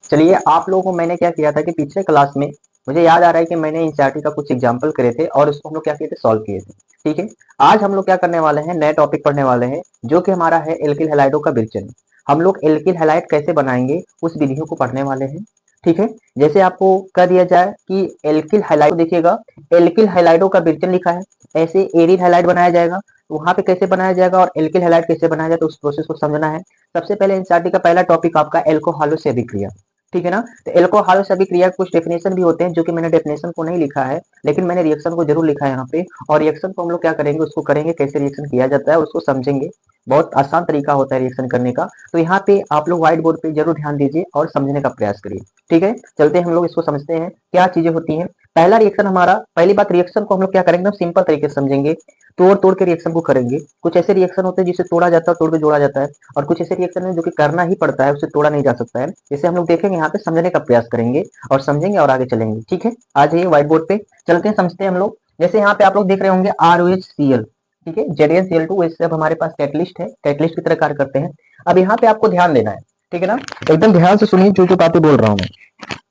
चलिए, आप लोगों को मैंने क्या किया था कि पिछले क्लास में मुझे याद आ रहा है कि मैंने एनसीईआरटी का कुछ एग्जाम्पल करे थे और उसको हम लोग क्या किए थे, सॉल्व किए थे। ठीक है, आज हम लोग क्या करने वाले हैं, नए टॉपिक पढ़ने वाले हैं जो कि हमारा है एल्किल हैलाइडों का विरचन। हम लोग एल्किल हैलाइड कैसे बनाएंगे उस विधियों को पढ़ने वाले हैं। ठीक है, जैसे आपको कह दिया जाए कि एल्किल हैलाइड देखिएगा, एल्किल हैलाइडों का विरचन लिखा है, ऐसे एरिल हैलाइड बनाया जाएगा। वहां पे कैसे बनाया जाएगा और एल्किल हैलाइड कैसे बनाया जाए, तो उस प्रोसेस को समझना है। सबसे पहले एनसीईआरटी का पहला टॉपिक आपका एल्कोहलों से अभिक्रिया। ठीक है ना, तो एल्कोहल से अभिक्रिया के कुछ डेफिनेशन भी होते हैं जो कि मैंने डेफिनेशन को नहीं लिखा है, लेकिन मैंने रिएक्शन को जरूर लिखा है यहाँ पे। और रिएक्शन को हम लोग क्या करेंगे, उसको करेंगे कैसे रिएक्शन किया जाता है उसको समझेंगे। बहुत आसान तरीका होता है रिएक्शन करने का। तो यहाँ पे आप लोग व्हाइट बोर्ड पे जरूर ध्यान दीजिए और समझने का प्रयास करिए। ठीक है, चलते हैं हम लोग इसको समझते हैं क्या चीजें होती हैं। पहला रिएक्शन हमारा, पहली बात रिएक्शन को हम लोग क्या करेंगे, एकदम सिंपल तरीके से समझेंगे। तोड़ तोड़ के रिएक्शन को करेंगे। कुछ ऐसे रिएक्शन होते हैं जिसे तोड़ा जाता है, तोड़ के जोड़ा जाता है, और कुछ ऐसे रिएक्शन है जो कि करना ही पड़ता है, उसे तोड़ा नहीं जा सकता है। जैसे हम लोग देखेंगे यहाँ पे, समझने का प्रयास करेंगे और समझेंगे और आगे चलेंगे। ठीक है, आ जाइए व्हाइट बोर्ड पे, चलते हैं समझते हैं हम लोग। जैसे यहाँ पे आप लोग देख रहे होंगे ROHCl। ठीक है, ZnCl2, वैसे अब हमारे पास कैटलिस्ट है, कैटलिस्ट की तरह कार्य करते हैं। अब यहाँ पे आपको ध्यान देना है। ठीक है ना, एकदम ध्यान से सुनिए जो जो बातें बोल रहा हूँ मैं।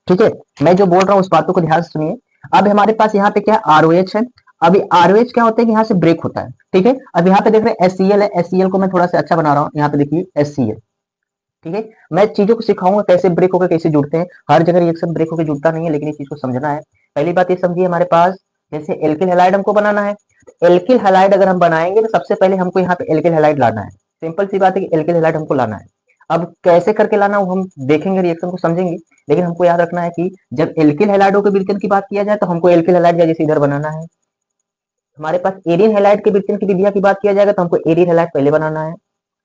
ठीक है, मैं जो बोल रहा हूँ उस बातों को ध्यान से सुनिए। अब हमारे पास यहाँ पे क्या है, ROH है। अभी ROH क्या होता है कि यहाँ से ब्रेक होता है। ठीक है, अब यहाँ पे देख रहे हैं HCl है, HCl को मैं थोड़ा सा अच्छा बना रहा हूँ, यहाँ पे देखिए HCl। ठीक है, मैं चीजों को सिखाऊंगा कैसे ब्रेक होकर कैसे जुड़ते हैं। हर जगह रिएक्शन ब्रेक होकर जुड़ता नहीं है, लेकिन इस चीज को समझना है। पहली बात ये समझिए, हमारे पास जैसे एल्किल हैलाइड हमको बनाना है। एल्किल हैलाइड अगर हम बनाएंगे तो सबसे पहले हमको यहाँ पे एल्किल हैलाइड लाना है। सिंपल सी बात है कि एल्किल हैलाइड हमको लाना है। अब कैसे करके लाना वो हम देखेंगे, रिएक्शन को समझेंगे। लेकिन हमको याद रखना है कि जब एल्किल हैलाइडों के विरचन की बात किया जाए तो हमको एल्किल हैलाइड जैसे इधर बनाना है। हमारे पास एरिन हैलाइड के विरचन की विधिया की बात किया जाएगा तो हमको एरिन हैलाइड पहले बनाना है।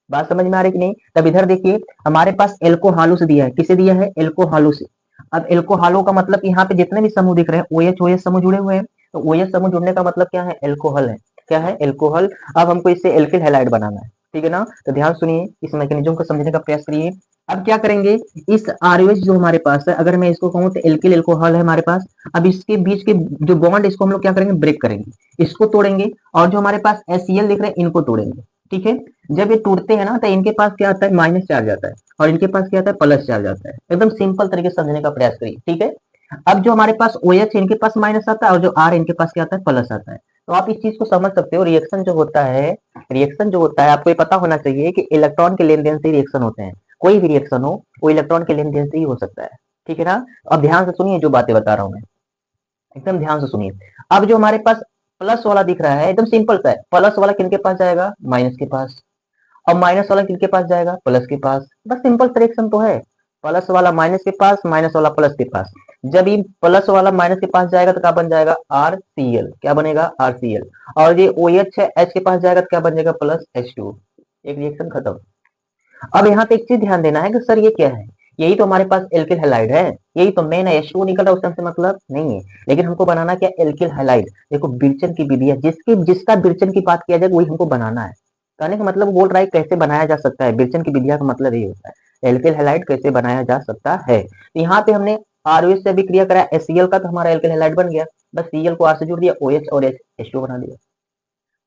बात समझ में आ रही कि नहीं? तब इधर देखिए, हमारे पास एल्कोहालो से दिया है, किसे दिया है, एल्कोहालो से। अब एल्कोहालो का मतलब यहाँ पे जितने भी समूह दिख रहे हैं OH OH समूह जुड़े हुए हैं। तो OH समूह जुड़ने का मतलब क्या है, एल्कोहल है। क्या है, एल्कोहल। अब हमको इससे एल्किल हैलाइड बनाना है। ठीक है ना, तो ध्यान सुनिए, इस मैकेनिज्म को समझने का प्रयास करिए। अब क्या करेंगे, इस ROH जो हमारे पास है, अगर मैं इसको कहूँ तो एल्किल एल्कोहल है हमारे पास। अब इसके बीच के जो बॉन्ड, इसको हम लोग क्या करेंगे, ब्रेक करेंगे, इसको तोड़ेंगे। और जो हमारे पास HCl दिख रहे हैं इनको तोड़ेंगे। ठीक है, जब ये टूटते हैं ना तो इनके पास क्या आता है, माइनस चार्ज आता है, और इनके पास क्या आता है, प्लस चार्ज आता है। एकदम सिंपल तरीके से समझने का प्रयास करिए। ठीक है, अब जो हमारे पास OH इनके पास माइनस आता है और जो R इनके पास क्या आता है, प्लस आता है। तो आप इस चीज को समझ सकते हो, रिएक्शन जो होता है, रिएक्शन जो होता है आपको ये पता होना चाहिए कि इलेक्ट्रॉन के लेन देन से रिएक्शन होते हैं। कोई भी रिएक्शन हो वो इलेक्ट्रॉन के लेन देन से ही हो सकता है। ठीक है ना, अब ध्यान से सुनिए जो बातें बता रहा हूँ मैं, एकदम ध्यान से सुनिए। अब जो हमारे पास प्लस वाला दिख रहा है, एकदम सिंपल सा है, प्लस वाला किनके पास जाएगा, माइनस के पास। और माइनस वाला किसके पास जाएगा, प्लस के पास। बस सिंपल रिएक्शन तो है, प्लस वाला माइनस के पास, माइनस वाला प्लस के पास। जब ये प्लस वाला माइनस के पास जाएगा तो क्या बन जाएगा, RCl। क्या बनेगा, RCl। और ये OH है, H के पास जाएगा तो क्या बन जाएगा, प्लस H2। एक रिएक्शन खत्म। अब यहाँ पे एक चीज ध्यान देना है कि सर ये क्या है, यही तो हमारे पाच एल्किल हैलाइड है, यही तो मेन है, H2 निकल रहा है, उससे मतलब नहीं है। लेकिन हमको बनाना क्या, एल्किल हैलाइड। देखो विरचन की विधि है, जिसकी जिसका विरचन की बात किया जाए वही हमको बनाना है। कहने का मतलब बोल रहा है कैसे बनाया जा सकता है, विरचन की विधिया का मतलब यही होता है, एल्किल हैलाइड कैसे बनाया जा सकता है। तो यहाँ पे हमने ROH से अभिक्रिया करा HCl का, तो हमारा एल्किल हैलाइड बन गया। बस Cl को R से जोड़ दिया, OH और H2 बना दिया।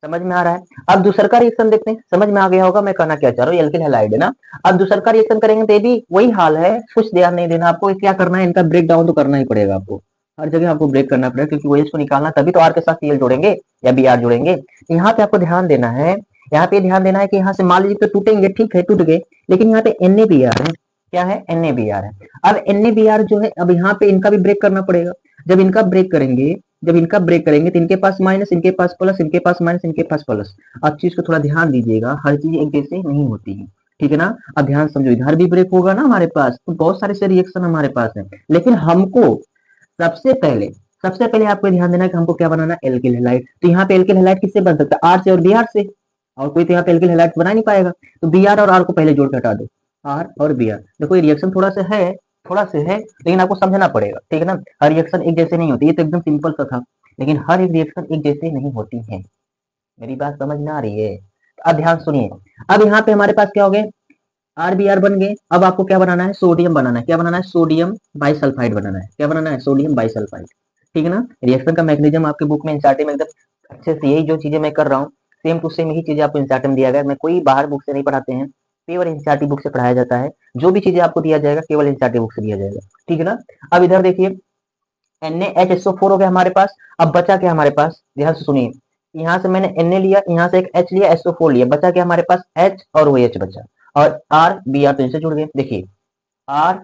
समझ में आ रहा है? अब दूसर का रिएक्शन देखते हैं, समझ में आ गया होगा मैं कहना क्या चाह रहा हूँ, एल्किल हैलाइड है ना। अब दूसर का रिएक्शन करेंगे तो ये भी वही हाल है, कुछ ध्यान नहीं देना आपको, क्या करना है, इनका ब्रेक डाउन तो करना ही पड़ेगा आपको। हर जगह आपको ब्रेक करना पड़ेगा, क्योंकि OH को निकालना, तभी तो R के साथ Cl जोड़ेंगे या Br जोड़ेंगे। यहाँ पे आपको ध्यान देना है, यहाँ पे ध्यान देना है कि यहाँ से मान लीजिए तो टूटेंगे, ठीक है टूट गए, लेकिन यहाँ पे NaBr है। क्या है, NaBr है। अब NaBr जो है, अब यहाँ पे इनका भी ब्रेक करना पड़ेगा। जब इनका ब्रेक करेंगे, जब इनका ब्रेक करेंगे तो इनके पास माइनस, इनके पास प्लस, इनके पास माइनस, इनके पास प्लस। अब चीज को थोड़ा ध्यान दीजिएगा, हर चीज एक जैसे नहीं होती है। ठीक है ना, अब ध्यान समझो, इधर भी ब्रेक होगा ना हमारे पास, तो बहुत सारे से रिएक्शन हमारे पास है। लेकिन हमको सबसे पहले, सबसे पहले आपको ध्यान देना है कि हमको क्या बनाना है, एल्किल हैलाइड। तो यहाँ पे एल्किल हैलाइड किससे बन सकता है, R से और Br से। और कोई तो यहाँ पे एल्किल हैलाइड बना नहीं पाएगा। तो Br और R को पहले जोड़ के हटा दो, R और Br। देखो ये रिएक्शन थोड़ा सा है, थोड़ा सा है, लेकिन आपको समझना पड़ेगा। ठीक है ना, हर रिएक्शन एक जैसे नहीं होती, ये तो एकदम सिंपल सा था, लेकिन हर एक रिएक्शन एक जैसे नहीं होती है। मेरी बात समझ में आ रही है? अब ध्यान सुनिए, अब यहाँ पे हमारे पास क्या हो गए, RBr बन गए। अब आपको क्या बनाना है, सोडियम बनाना है। क्या बनाना है, सोडियम बाइसल्फाइड बनाना है। क्या बनाना है, सोडियम बाइसल्फाइड। ठीक है ना, रिएक्शन का मैकेनिज्म आपके बुक में एनसीईआरटी में एकदम अच्छे से, यही जो चीजें मैं कर रहा हूँ सेम टू सेम यही चीजें आपको एनसीईआरटी में दिया गया है। मैं कोई बाहर बुक से नहीं पढ़ाते हैं, केवल एनसीईआरटी बुक से पढ़ाया जाता है। जो भी चीजें आपको दिया जाएगा केवल एनसीईआरटी बुक से दिया जाएगा, ठीक है ना। अब इधर देखिए NaHSO4 हो गया हमारे पास। अब बचा क्या हमारे पास, ध्यान से सुनिए, यहाँ से मैंने Na लिया, यहाँ से एक H लिया, SO4 लिया, बचा क्या हमारे पास H और OH बचा, और R Br तो इनसे जुड़ गए, देखिए R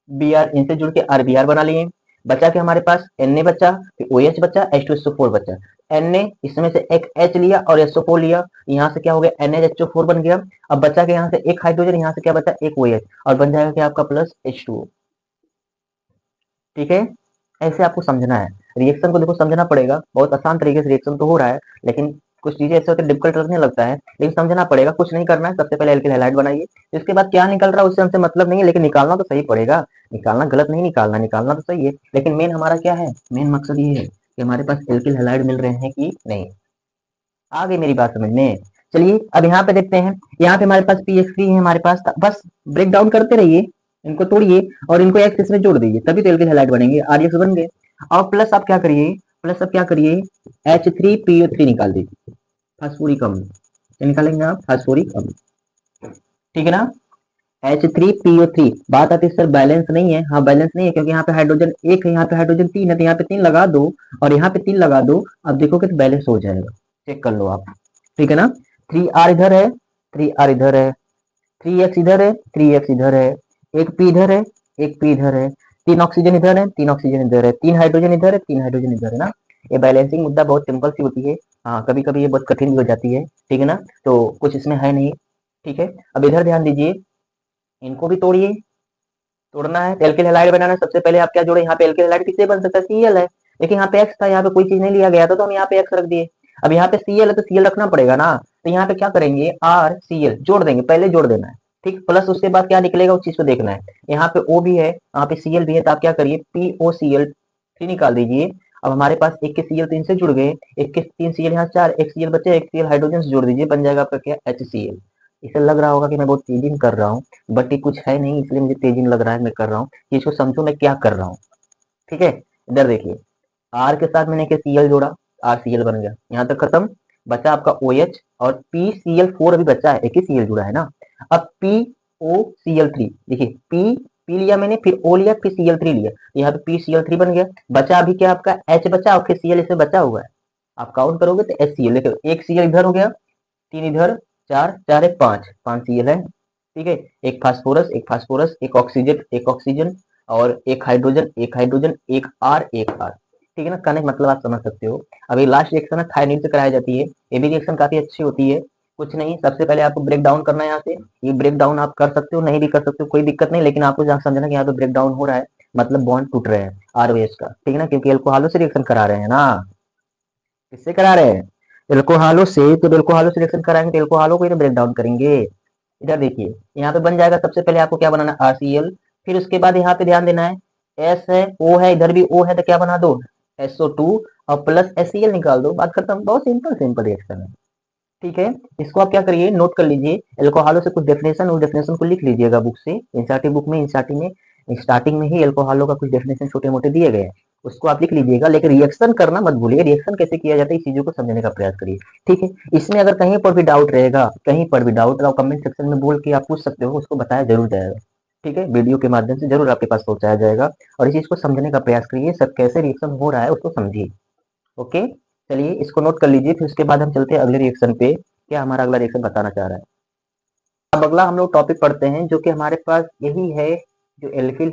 Br इनसे जुड़ के RBr बना लिए। बचा क्या हमारे पास Na बचा, फिर OH बचा, H2SO4 बचा। Na इसमें से एक H लिया और SO4 लिया, यहाँ से क्या हो गया NaHSO4 बन गया। अब बचा क्या यहाँ से एक हाइड्रोजन, यहाँ से क्या बचा एक OH, और बन जाएगा क्या आपका प्लस H2O, ठीक है। ऐसे आपको समझना है, रिएक्शन को देखो समझना पड़ेगा, बहुत आसान तरीके से रिएक्शन तो हो रहा है, लेकिन कुछ चीजें ऐसे होते हैं डिफिकल्ट लगने लगता है, लेकिन समझना पड़ेगा। कुछ नहीं करना है, सबसे पहले एल्किल हैलाइड बनाइए, इसके बाद क्या निकल रहा है उससे हमसे मतलब नहीं है, लेकिन निकालना तो सही पड़ेगा। निकालना गलत नहीं, निकालना निकालना तो सही है, लेकिन मेन हमारा क्या है, मेन मकसद ये है कि हमारे पास एल्किल हैलाइड मिल रहे हैं कि नहीं। आ गई मेरी बात समझ में। चलिए अब यहाँ पे देखते हैं, यहाँ पे हमारे पास PX3 है हमारे पास, बस ब्रेक डाउन करते रहिए, इनको तोड़िए और इनको एक्स इसमें जोड़ दीजिए, तभी तो एल्किल हैलाइड बनेंगे, RX बन गए। और प्लस आप क्या करिए, प्लस आप क्या करिए H3PO3 निकाल दीजिए, फास्फोरिक अम्ल, क्या निकालेंगे आप, फास्फोरिक अम्ल, ठीक है ना। H3PO3, बात आती है सर बैलेंस नहीं है, हाँ बैलेंस नहीं है क्योंकि यहाँ पे हाइड्रोजन एक है, यहाँ पे हाइड्रोजन तीन है, तो यहाँ पे तीन लगा दो और यहाँ पे तीन लगा दो, अब देखोगे तो बैलेंस हो जाएगा, चेक कर लो आप, ठीक है ना। 3R इधर है, 3R इधर है, 3X इधर है, 3X इधर है, एक P इधर है, एक P इधर है, तीन ऑक्सीजन इधर है, तीन ऑक्सीजन इधर है, तीन हाइड्रोजन इधर है, तीन हाइड्रोजन इधर है ना। ये बैलेंसिंग मुद्दा बहुत सिंपल सी होती है, हाँ कभी कभी ये बहुत कठिन भी हो जाती है, ठीक है ना, तो कुछ इसमें है नहीं, ठीक है। अब इधर ध्यान दीजिए, इनको भी तोड़िए, तोड़ना है तो एल्किल हैलाइड बनाना है, सबसे पहले आप क्या जोड़े, यहाँ पे एल्किल हैलाइड किससे बन सकता है, Cl है, लेकिन यहाँ पे X था, यहाँ पे कोई चीज नहीं लिया गया था तो हम यहाँ पे X रख दिए। अब यहाँ पे Cl है तो Cl रखना पड़ेगा ना, तो यहाँ पे क्या करेंगे RCl जोड़ देंगे, पहले जोड़ देना है, ठीक, प्लस उसके बाद क्या निकलेगा उस चीज को देखना है। यहाँ पे O भी है, यहाँ पे Cl भी है, तो आप क्या करिए POCl3 निकाल दीजिए। अब हमारे पास एक के Cl तीन से जुड़ गए, एक के तीन Cl यहाँ चार, एक Cl बचे, एक Cl हाइड्रोजन से जोड़ दीजिए, बन जाएगा आपका क्या HCl। इसे लग रहा होगा कि मैं बहुत तेजी में कर रहा हूँ, बट ये कुछ है नहीं इसलिए मुझे तेजी में लग रहा है, मैं कर रहा हूँ, इसको समझो मैं क्या कर रहा हूँ, ठीक है। इधर देखिए, आर के साथ मैंने Cl जोड़ा, RCl बन गया, यहाँ तक खत्म। बचा आपका OH और PCl4 अभी बचा है, एक ही Cl जुड़ा है ना। अब POCl3, देखिए P लिया मैंने, फिर O लिया, फिर Cl3 लिया, यहाँ पे PCl3 बन गया। बचा अभी क्या आपका H बचा और फिर Cl इसमें बचा हुआ है, आप काउंट करोगे तो HCl, देखो एक Cl इधर हो गया, तीन इधर, चार चार एक पांच, पांच Cl है, ठीक है। एक फास्फोरस, एक फास्फोरस, एक ऑक्सीजन, एक ऑक्सीजन, और एक हाइड्रोजन, एक हाइड्रोजन, एक R, एक R, ठीक है ना। कहने का मतलब आप समझ सकते हो। अभी लास्ट रिएक्शन है थायनीन से कराई जाती है, ये भी रिएक्शन काफी अच्छी होती है। कुछ नहीं, सबसे पहले आपको ब्रेक डाउन करना है, यहाँ से ये ब्रेक डाउन आप कर सकते हो, नहीं भी कर सकते हो, कोई दिक्कत नहीं, लेकिन आपको जहाँ समझना कि यहाँ पे ब्रेक डाउन हो रहा है, मतलब बॉन्ड टूट रहे हैं ROH का, ठीक है ना, क्योंकि एल्कोहलों से रिएक्शन करा रहे हैं ना, किससे करा रहे हैं, एल्कोहलों से, तो एल्कोहलों से रिएक्शन कराएंगे तो एल्कोहलों को ही तो ब्रेक डाउन करेंगे। इधर देखिए, यहाँ पे बन जाएगा, सबसे पहले आपको क्या बनाना है RCl, फिर उसके बाद यहाँ पे ध्यान देना है S है, O है, इधर भी O है, तो क्या बना दो SO2 और प्लस HCl निकाल दो, बात खत्म, बहुत सिंपल सिंपल रिएक्शन है, ठीक है। इसको आप क्या करिए, नोट कर लीजिए, एल्कोहलों से कुछ डेफिनेशन, उस डेफिनेशन को लिख लीजिएगा बुक से, एनसीईआरटी बुक में, एनसीईआरटी में स्टार्टिंग में ही एल्कोहलों का कुछ डेफिनेशन छोटे मोटे दिए गए हैं, उसको आप लिख लीजिएगा, लेकिन रिएक्शन करना मत भूलिए, रिएक्शन कैसे किया जाता है इस चीजों को समझने का प्रयास करिए, ठीक है। इसमें अगर कहीं पर भी डाउट रहेगा, कहीं पर भी डाउट रहा, कमेंट सेक्शन में बोल के आप पूछ सकते हो, उसको बताया जरूर जाएगा, ठीक है, वीडियो के माध्यम से जरूर आपके पास पहुंचाया जाएगा, और इस चीज को समझने का प्रयास करिए, सब कैसे रिएक्शन हो रहा है उसको समझिए, ओके। चलिए इसको नोट कर लीजिए, फिर उसके बाद हम चलते हैं अगले रिएक्शन पे, क्या हमारा अगला रिएक्शन बताना चाह रहा है। अब अगला हम लोग टॉपिक पढ़ते हैं, जो कि हमारे पास यही है, जो एल्किल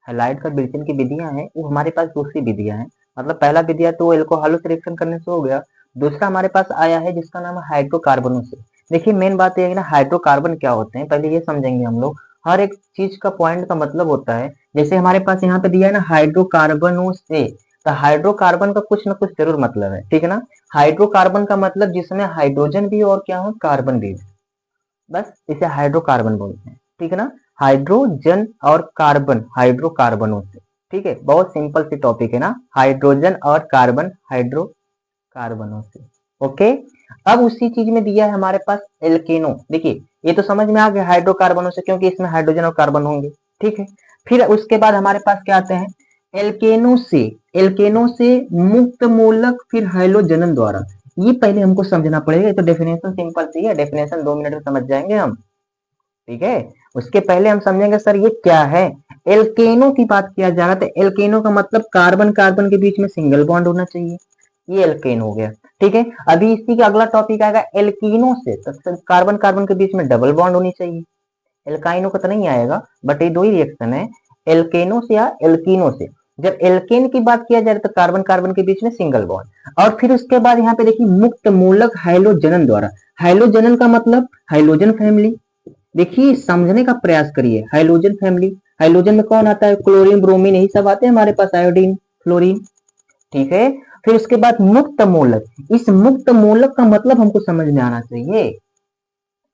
हैलाइड का ब्लीचिंग की विधियां हैं, वो हमारे पास दूसरी विधियां हैं, मतलब पहला विधिया तो एल्कोहलों से रिएक्शन करने से हो गया, दूसरा हमारे पास आया है जिसका नाम है हाइड्रोकार्बनों से। देखिए मेन बात यह है ना, हाइड्रोकार्बन क्या होते हैं पहले ये समझेंगे हम लोग, हर एक चीज का पॉइंट का मतलब होता है, जैसे हमारे पास यहाँ पे दिया है ना हाइड्रोकार्बनों से, तो हाइड्रोकार्बन का कुछ ना कुछ जरूर मतलब है, ठीक है ना। हाइड्रोकार्बन का मतलब जिसमें हाइड्रोजन भी हो और क्या हो, कार्बन भी हो, बस इसे हाइड्रोकार्बन बोलते हैं, ठीक है ना। हाइड्रोजन और कार्बन, हाइड्रोकार्बनों से, ठीक है, बहुत सिंपल सी टॉपिक है ना, हाइड्रोजन और कार्बन, हाइड्रोकार्बनों से, ओके। अब उसी चीज में दिया है हमारे पास एल्केनो, देखिए ये तो समझ में आ गया हाइड्रोकार्बनों से, क्योंकि इसमें हाइड्रोजन और कार्बन होंगे, ठीक है। फिर उसके बाद हमारे पास क्या आते हैं, एल्केनो से, एल्केनो से मुक्त मूलक, फिर हैलोजनन द्वारा, ये पहले हमको समझना पड़ेगा, तो डेफिनेशन सिंपल सी है, डेफिनेशन 2 मिनट में समझ जाएंगे हम, ठीक है। उसके पहले हम समझेंगे सर ये क्या है। एल्केनो की बात किया जा रहा था। एल्केनो का मतलब कार्बन कार्बन के बीच में सिंगल बॉन्ड होना चाहिए, ये एल्केन हो गया। ठीक है, अभी इसी का अगला टॉपिक आएगा एल्कीनो से, तो कार्बन कार्बन के बीच में डबल बॉन्ड होनी चाहिए। एल्काइनो का तो नहीं आएगा, बट ये दो ही रिएक्शन है, एल्केनो से या एल्कीनो से। जब एल्केन की बात किया जाए तो कार्बन कार्बन के बीच में सिंगल बॉन्ड। और फिर उसके बाद यहाँ पे देखिए मुक्त मूलक हाइड्रोजन द्वारा। हाइड्रोजन का मतलब हाइड्रोजन फैमिली। देखिए समझने का प्रयास करिए, हाइड्रोजन फैमिली, हाइड्रोजन में कौन आता है, क्लोरीन ब्रोमीन यही सब आते हैं हमारे पास, आयोडीन फ्लोरीन। ठीक है, फिर उसके बाद मुक्त मूलक। इस मुक्त मूलक का मतलब हमको समझ में आना चाहिए।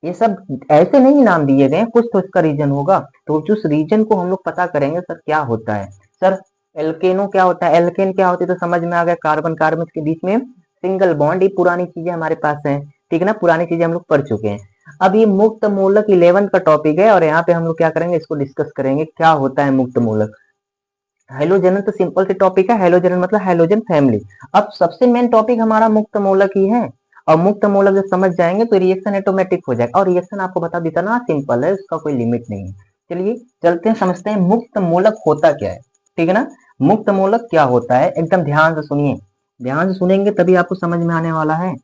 ये सब ऐसे नहीं नाम दिए गए, कुछ तो इसका रीजन होगा, तो उस रीजन को हम लोग पता करेंगे सर क्या होता है। सर एल्केनो क्या होता है, एल्केन क्या होती है, तो समझ में आ गया, कार्बन कार्बन के बीच में सिंगल बॉन्ड। ये पुरानी चीजें हमारे पास है, ठीक है ना, पुरानी चीजें हम लोग पढ़ चुके हैं। अब ये मुक्त मूलक 11th का टॉपिक है, और यहाँ पे हम लोग क्या करेंगे, इसको डिस्कस करेंगे क्या होता है मुक्त मूलक। हेलोजन तो सिंपल से टॉपिक है, हेलोजन मतलब हेलोजन फैमिली। अब सबसे मेन टॉपिक हमारा मुक्त मूलक ही है, और मुक्त मूलक जब समझ जाएंगे तो रिएक्शन ऑटोमेटिक हो जाएगा। और रिएक्शन आपको बता देता ना सिंपल है, उसका कोई लिमिट नहीं है। चलिए चलते हैं, समझते हैं मुक्त मूलक होता क्या है। ठीक है ना, मुक्त मूलक क्या होता है, एकदम ध्यान से सुनिए। ध्यान से सुनेंगे तभी आपको समझ में आने वाला है,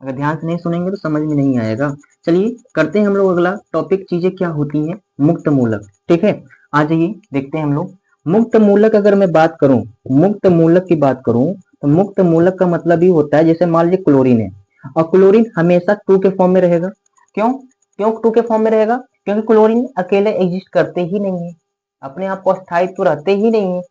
अगर ध्यान से नहीं सुनेंगे तो समझ में नहीं आएगा। चलिए करते हैं हम लोग अगला टॉपिक, चीजें क्या होती है मुक्त मूलक। ठीक है, आ जाइए देखते हैं हम लोग। मुक्त मूलक अगर मैं बात करूं, मुक्त मूलक की बात करूं, तो मुक्त मूलक का मतलब ये होता है, जैसे मान लीजिए क्लोरीन है, और क्लोरीन हमेशा टू के फॉर्म में रहेगा। क्यों क्यों टू के फॉर्म में रहेगा, क्योंकि क्लोरीन अकेले एग्जिस्ट करते ही नहीं है, अपने आप को अस्थायित्व तो रहते ही नहीं है।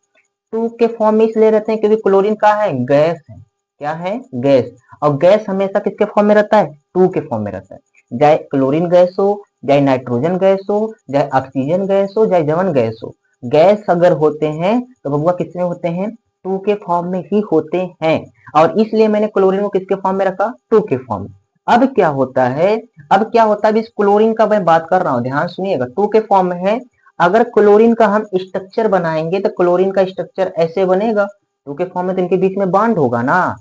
टू के फॉर्म में इसलिए रहते हैं क्योंकि क्लोरीन का है गैस है, क्या है गैस, और गैस हमेशा किसके फॉर्म में रहता है, टू के फॉर्म में रहता है। चाहे क्लोरीन गैस हो, चाहे नाइट्रोजन गैस हो, चाहे ऑक्सीजन गैस हो, चाहे जवन गैस हो, गैस अगर होते हैं तो बबुआ किसमें होते हैं, टू के फॉर्म में ही होते हैं। और इसलिए मैंने क्लोरीन को किसके फॉर्म में रखा, टू के फॉर्म में। अब क्या होता है, अब क्या होता है, इस क्लोरीन का मैं बात कर रहा हूं, ध्यान सुनिएगा, टू के फॉर्म में है। अगर क्लोरीन का हम स्ट्रक्चर बनाएंगे तो क्लोरीन का स्ट्रक्चर ऐसे बनेगा, टू के फॉर्म में, तो इनके बीच में बॉन्ड होगा ना,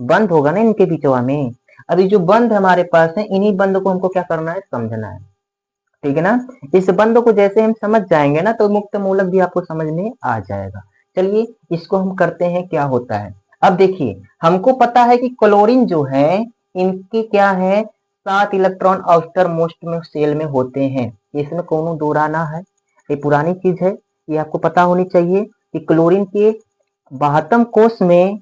बंद होगा ना इनके बीचवा में। अभी जो बंद हमारे पास है, इन्हीं बंद को हमको क्या करना है, समझना है। ठीक है ना, इस बंद को जैसे हम समझ जाएंगे ना, तो मुक्त मूलक भी आपको समझ में आ जाएगा। चलिए इसको हम करते हैं, क्या होता है। अब देखिए हमको पता है कि क्लोरीन जो है, इनके क्या है, 7 इलेक्ट्रॉन आउटर मोस्ट में सेल में होते हैं, इसमें कोनो दो राना है, ये पुरानी चीज है, ये आपको पता होनी चाहिए कि क्लोरीन के 72 कोष में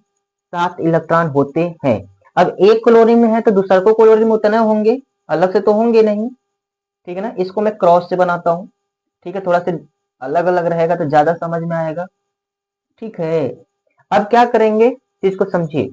7 इलेक्ट्रॉन होते हैं। अब एक क्लोरीन में है तो दूसरा को क्लोरीन में उतने होंगे, अलग से तो होंगे नहीं। ठीक है ना, इसको मैं क्रॉस से बनाता हूँ, ठीक है, थोड़ा सा अलग अलग रहेगा तो ज्यादा समझ में आएगा। ठीक है, अब क्या करेंगे, इसको समझिए।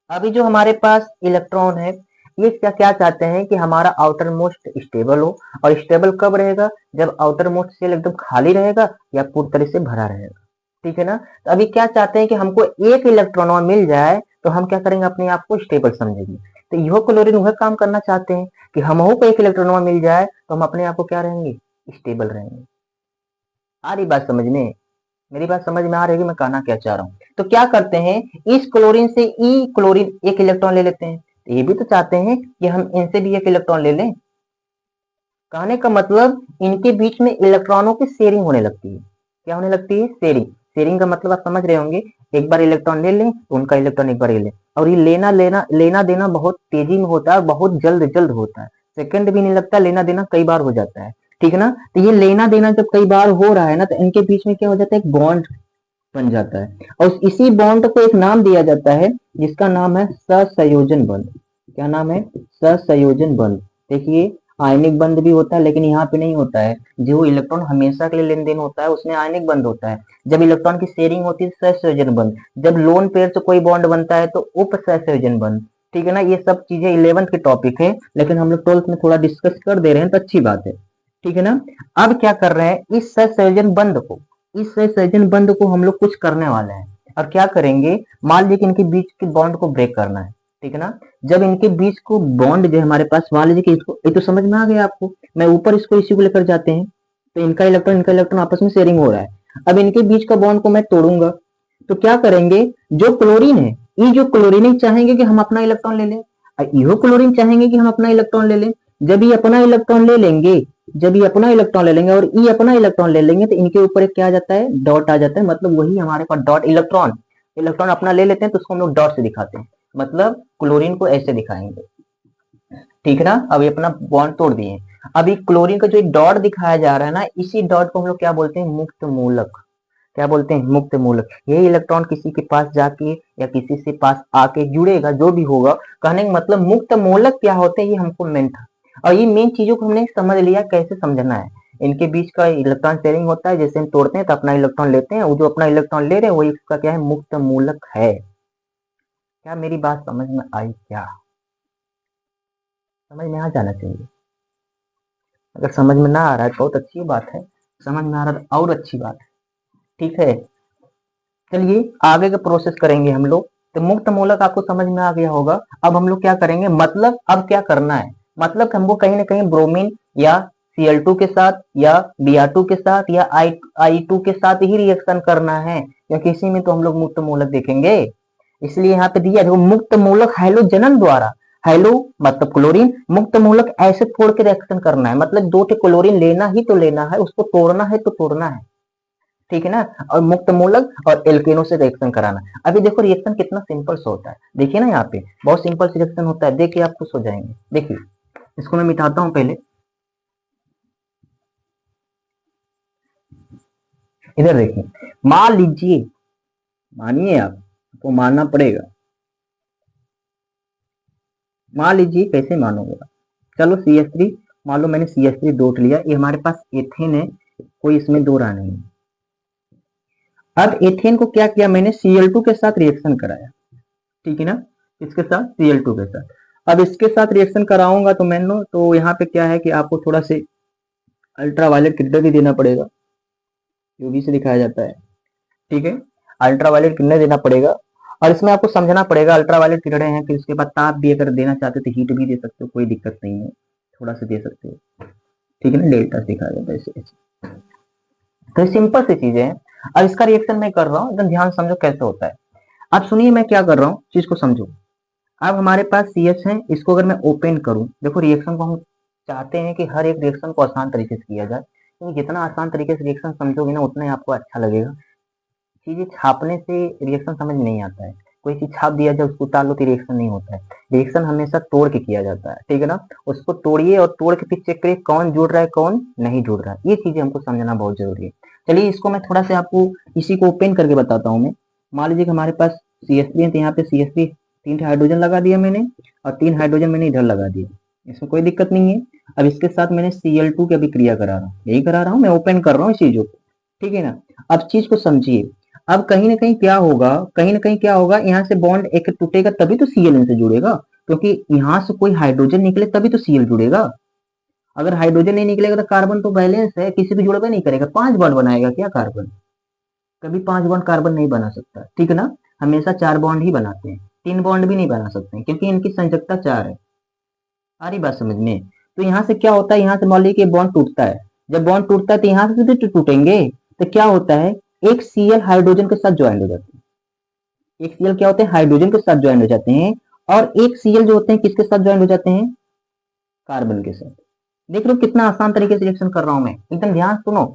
अभी जो हमारे पास इलेक्ट्रॉन है, ये क्या क्या चाहते हैं कि हमारा आउटर मोस्ट स्टेबल हो, और स्टेबल कब रहेगा, जब आउटर मोस्ट सेल एकदम खाली रहेगा या पूरी तरह से भरा रहेगा। ठीक है ना, तो अभी क्या चाहते हैं कि हमको एक इलेक्ट्रॉन मिल जाए, तो हम क्या करेंगे, अपने आप को स्टेबल समझेंगे। तो यह क्लोरीन वह काम करना चाहते हैं कि हमको को एक इलेक्ट्रॉन मिल जाए तो हम अपने आप को क्या रहेंगे, स्टेबल रहेंगे। आ रही बात समझ में, मेरी बात समझ में आ रही है कि मैं कहना क्या चाह रहा हूँ। तो क्या करते हैं, इस क्लोरीन से ई क्लोरीन एक इलेक्ट्रॉन ले लेते हैं, तो ये भी तो चाहते हैं कि हम इनसे भी एक इलेक्ट्रॉन ले लें। कहने का मतलब इनके बीच में इलेक्ट्रॉनों की शेयरिंग होने लगती है। क्या होने लगती है, शेयरिंग। शेयरिंग का मतलब आप समझ रहे होंगे, एक बार इलेक्ट्रॉन ले लें तो उनका इलेक्ट्रॉन एक बार ले लें, और ये लेना लेना लेना देना बहुत तेजी में होता है, बहुत जल्द जल्द होता है, सेकंड भी नहीं लगता, लेना देना कई बार हो जाता है। ठीक है ना, तो ये लेना देना जब कई बार हो रहा है ना, तो इनके बीच में क्या हो जाता है, एक बॉन्ड बन जाता है, और इसी बॉन्ड को एक नाम दिया जाता है, जिसका नाम है सहसंयोजन बंध। क्या नाम है, सहसंयोजन बंध। देखिए आयनिक बंध भी होता है, लेकिन यहाँ पे नहीं होता है, जो इलेक्ट्रॉन हमेशा के लिए लेन देन होता है उसमें आयनिक बंध होता है। जब इलेक्ट्रॉन की शेयरिंग होती है सहसंयोजन बंध, जब लोन पेयर से कोई बॉन्ड बनता है तो उप सहसंयोजन बंध। ठीक है ना, ये सब चीजें 11th के टॉपिक है, लेकिन हम लोग 12th में थोड़ा डिस्कस कर दे रहे हैं तो अच्छी बात है। ठीक है ना, अब क्या कर रहे हैं, इस सहसंयोजन बंध को, इस सहसंयोजन बंध को हम लोग कुछ करने वाले हैं। और क्या करेंगे, मान लीजिए कि इनके बीच के बॉन्ड को ब्रेक करना है। ठीक है ना, जब इनके बीच को बॉन्ड जो है हमारे पास, मान लीजिए कि इसको, ये तो समझ में आ गया आपको, मैं ऊपर इसको इसी को लेकर जाते हैं, तो इनका इलेक्ट्रॉन आपस में शेयरिंग हो रहा है। अब इनके बीच का बॉन्ड को मैं तोड़ूंगा, तो क्या करेंगे, जो क्लोरीन है, ये जो क्लोरीन ही चाहेंगे कि हम अपना इलेक्ट्रॉन ले लें, और यो क्लोरीन चाहेंगे कि हम अपना इलेक्ट्रॉन ले लें। जब ये अपना इलेक्ट्रॉन ले लेंगे जब ये अपना इलेक्ट्रॉन ले लेंगे और ई अपना इलेक्ट्रॉन ले लेंगे तो इनके ऊपर क्या आ जाता है, डॉट आ जाता है। मतलब वही हमारे पास डॉट इलेक्ट्रॉन इलेक्ट्रॉन अपना ले लेते हैं तो उसको हम लोग डॉट से दिखाते हैं। मतलब क्लोरीन को ऐसे दिखाएंगे, ठीक है ना। अब ये अपना बॉन्ड तोड़ दिए। अभी क्लोरीन का जो एक डॉट दिखाया जा रहा है ना, इसी डॉट को हम लोग क्या बोलते हैं, मुक्त मूलक। क्या बोलते हैं, मुक्त मूलक। ये इलेक्ट्रॉन किसी के पास जाके या किसी से पास आके जुड़ेगा, जो भी होगा। कहने का मतलब मुक्त मूलक क्या होते हैं, ये हमको मेन था। और ये मेन चीजों को हमने समझ लिया, कैसे समझना है। इनके बीच का इलेक्ट्रॉन शेयरिंग होता है, जैसे हम तोड़ते हैं तो अपना इलेक्ट्रॉन लेते हैं, वो जो अपना इलेक्ट्रॉन ले रहे हैं वही उसका क्या है, मुक्त मूलक है। क्या मेरी बात समझ में आई क्या, समझ में आ जाना चाहिए। अगर समझ में ना आ रहा है तो बहुत अच्छी बात है, समझ में आ रहा है तो और अच्छी बात है, ठीक है। चलिए आगे का प्रोसेस करेंगे हम लोग। तो मुक्त मूलक आपको समझ में आ गया होगा। अब हम लोग क्या करेंगे, मतलब अब क्या करना है, मतलब हमको कहीं ना कहीं ब्रोमीन या Cl2 के साथ या Br2 के साथ या I2 के साथ ही रिएक्शन करना है, क्योंकि इसी में तो हम लोग मुक्त मूलक देखेंगे। इसलिए यहाँ पे दिया देखो, मुक्त मूलक हैलोजनन द्वारा, हैलो मतलब क्लोरीन, मुक्त मूलक ऐसे तोड़ के रिएक्शन करना है। मतलब दो के क्लोरीन लेना ही तो लेना है, उसको तोड़ना है तो तोड़ना है, ठीक है ना। और मुक्त मूलक और एल्केनो से रिएक्शन कराना। अभी देखो रिएक्शन कितना सिंपल से होता है, देखिए ना, यहाँ पे बहुत सिंपल से रिएक्शन होता है। देखिए आप खुश हो जाएंगे। देखिए इसको मैं मिटाता हूँ पहले। इधर देखिए, मान लीजिए, मानिए आप, तो मानना पड़ेगा। मान लीजिए, कैसे मानोगे, चलो CH3 मान लो, मैंने CH3 दो लिया, ये हमारे पास एथेन है, कोई इसमें दो रहा नहीं। अब एथेन को क्या किया मैंने, Cl2 के साथ रिएक्शन कराया, ठीक है ना, इसके साथ Cl2 के साथ। अब इसके साथ रिएक्शन कराऊंगा तो मैंने, तो यहाँ पे क्या है कि आपको थोड़ा से अल्ट्रावायलेट किरणें भी देना पड़ेगा, यूवी से दिखाया जाता है, ठीक है। अल्ट्रावायलेट किरणें देना पड़ेगा, और इसमें आपको समझना पड़ेगा अल्ट्रावायलेट किरणें हैं, फिर उसके बाद ताप भी अगर देना चाहते तो हीट भी दे सकते हो, कोई दिक्कत नहीं है, थोड़ा सा दे सकते हो, ठीक है ना। डेल्टा से दिखाया जाता है ऐसे। तो सिंपल सी चीजें हैं। अब इसका रिएक्शन मैं कर रहा हूँ, एकदम ध्यान समझो कैसे होता है। अब सुनिए मैं क्या कर रहा हूँ, चीज को समझो। अब हमारे पास CH है, इसको अगर मैं ओपन करूं, देखो रिएक्शन को हम चाहते हैं कि हर एक रिएक्शन को आसान तरीके से किया जाए, क्योंकि जितना आसान तरीके से रिएक्शन समझोगे ना, उतना ही आपको अच्छा लगेगा। चीजें छापने से रिएक्शन समझ नहीं आता है। कोई चीज छाप दिया जाए, उसको उतार लो तो रिएक्शन नहीं होता है। रिएक्शन हमेशा तोड़ के किया जाता है, ठीक है ना। उसको तोड़िए और तोड़ के फिर चेक करिए कौन जुड़ रहा है कौन नहीं जुड़ रहा है। ये चीजें हमको समझना बहुत जरूरी है। चलिए इसको मैं थोड़ा सा आपको इसी को ओपन करके बताता हूँ मैं। मान लीजिए कि हमारे पास CH3 है, तो यहाँ पे CH3 तीन हाइड्रोजन लगा दिया मैंने, और तीन हाइड्रोजन मैंने इधर लगा दिया, इसमें कोई दिक्कत नहीं है। अब इसके साथ मैंने Cl2 की अभी क्रिया करा रहा हूँ, यही करा रहा हूँ मैं, ओपन कर रहा हूँ इस चीजों को, ठीक है ना। अब चीज को समझिए। अब कहीं ना कहीं क्या होगा, कहीं ना कहीं क्या होगा, यहाँ से बॉन्ड एक टूटेगा तभी तो Cl इनसे जुड़ेगा, क्योंकि यहाँ से कोई हाइड्रोजन निकले तभी तो Cl जुड़ेगा। अगर हाइड्रोजन नहीं निकलेगा तो कार्बन तो बैलेंस है, किसी भी जुड़बे नहीं करेगा। पांच बॉन्ड बनाएगा क्या कार्बन, कभी पांच बॉन्ड कार्बन नहीं बना सकता, ठीक है ना। हमेशा चार बॉन्ड ही बनाते हैं, तीन बॉन्ड भी नहीं बना सकते हैं, क्योंकि इनकी संयोजकता चार है। आ रही बात समझ में। तो यहाँ से क्या होता है, यहाँ से मान लीजिए कि बॉन्ड टूटता है, जब बॉन्ड टूटता है तो यहाँ से भी टूटेंगे। तो क्या होता है, एक Cl हाइड्रोजन के साथ ज्वाइन हो जाते हैं, एक Cl क्या होते हैं, हाइड्रोजन के साथ ज्वाइन हो जाते हैं, और एक Cl जो होते हैं किसके साथ ज्वाइन हो जाते हैं, कार्बन के साथ। देख लो कितना आसान तरीके से रिएक्शन कर रहा हूं मैं, एकदम ध्यान सुनो।